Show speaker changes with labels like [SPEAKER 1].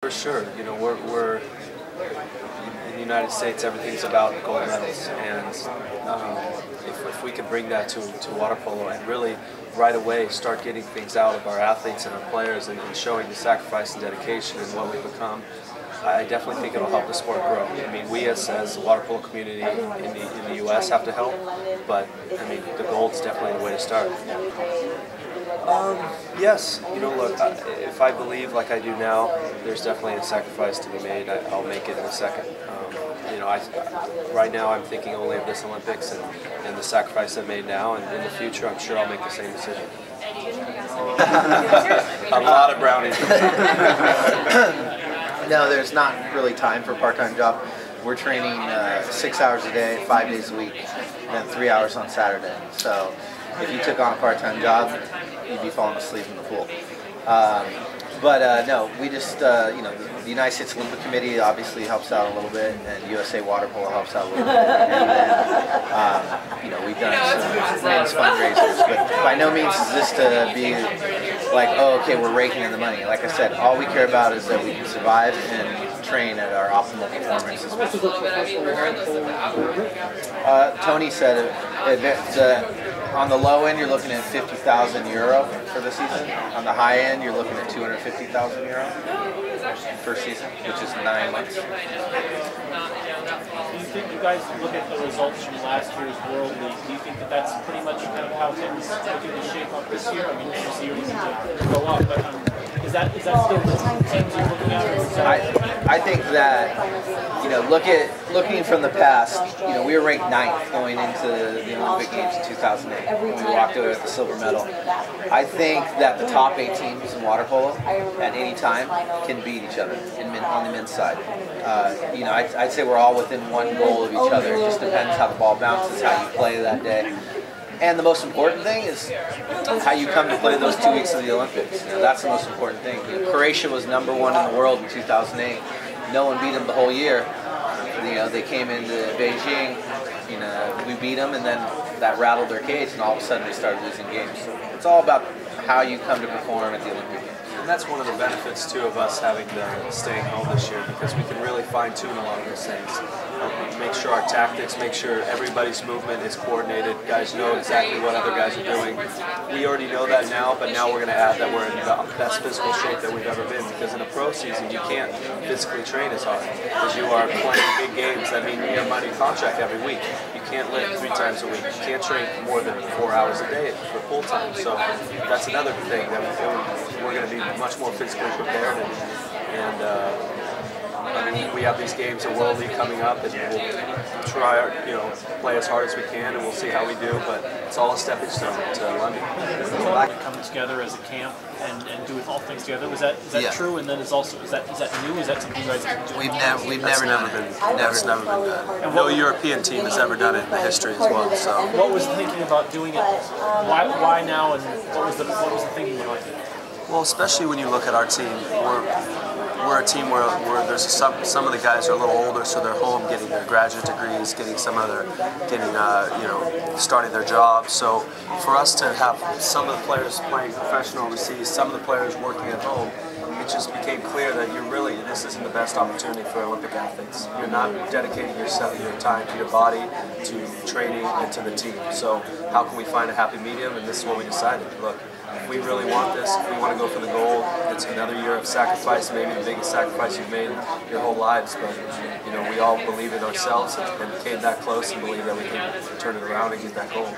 [SPEAKER 1] For sure, you know, we're in the United States. Everything's about gold medals, and if we can bring that to water polo and really right away start getting things out of our athletes and our players and showing the sacrifice and dedication and what we've become, I definitely think it'll help the sport grow. I mean, we as the water polo community in the U.S. have to help, but I mean, the gold's definitely the way to start. Yes, you know, look, if I believe like I do now, there's definitely a sacrifice to be made. I'll make it in a second. You know, right now I'm thinking only of this Olympics and the sacrifice I've made now, and in the future I'm sure I'll make the same decision. A lot of brownies.
[SPEAKER 2] No, there's not really time for a part-time job. We're training 6 hours a day, 5 days a week, and then 3 hours on Saturday. So if you took on a part-time job, you'd be falling asleep in the pool. No, we just, you know, the United States Olympic Committee obviously helps out a little bit, and USA Water Polo helps out a little bit. And then, you know, we've done some men's fundraisers, but by no means is this to be like, oh, okay, we're raking in the money. Like I said, all we care about is that we can survive and train at our optimal performances. Tony said on the low end, you're looking at €50,000 for the season. On the high end, you're looking at €250,000 per season, which is 9 months.
[SPEAKER 3] Do you think, you guys look at the results from last year's World League, do you think that that's pretty much kind of how things are going to shape up this year? I mean, obviously you're looking to go up, but is that still the teams you're looking at?
[SPEAKER 2] I think that, you know, looking from the past, you know, we were ranked 9th going into the Olympic Games in 2008 when we walked away with the silver medal. I think that the top 8 teams in water polo at any time can beat each other on the men's side. You know, I'd say we're all within one goal of each other. It just depends how the ball bounces, how you play that day. And the most important thing is how you come to play those 2 weeks of the Olympics. You know, that's the most important thing. You know, Croatia was #1 in the world in 2008. No one beat them the whole year. You know, they came into Beijing. You know, we beat them, and then that rattled their cage, and all of a sudden they started losing games. So it's all about how you come to perform at the Olympic Games.
[SPEAKER 1] And that's one of the benefits too of us having staying home this year, because we can really fine-tune a lot of those things. Make sure our tactics, make sure everybody's movement is coordinated. Guys know exactly what other guys are doing. We already know that now, but now we're going to add that we're in the best physical shape that we've ever been, because in a pro season you can't physically train as hard because you are playing big games that mean you're under contract every week. You can't lift 3 times a week. You can't train more than 4 hours a day for full time. So that's another thing that we're going to be much more physically prepared, and I mean, we have these games at World League coming up, and we'll try our, you know, play as hard as we can, and we'll see how we do. But it's all a stepping stone to London.
[SPEAKER 3] Coming together as a camp and doing all things together, is that true? And then is that new? Is that something you guys have been doing?
[SPEAKER 1] We've never done it. And no European team has ever done it in the history as well. So
[SPEAKER 3] what was the thinking about doing it? Why now? And what was the thinking behind it?
[SPEAKER 1] Well, especially when you look at our team, we're a team where there's some of the guys are a little older, so they're home getting their graduate degrees, getting you know, starting their jobs. So for us to have some of the players playing professional overseas, some of the players working at home, it just became clear that this isn't the best opportunity for Olympic athletes. You're not dedicating your time to your body, to training, and to the team. So how can we find a happy medium? And this is what we decided. Look, if we really want this, if we want to go for the gold, it's another year of sacrifice, maybe the biggest sacrifice you've made your whole lives. But you know, we all believe in ourselves and came that close and believe that we can turn it around and get that gold.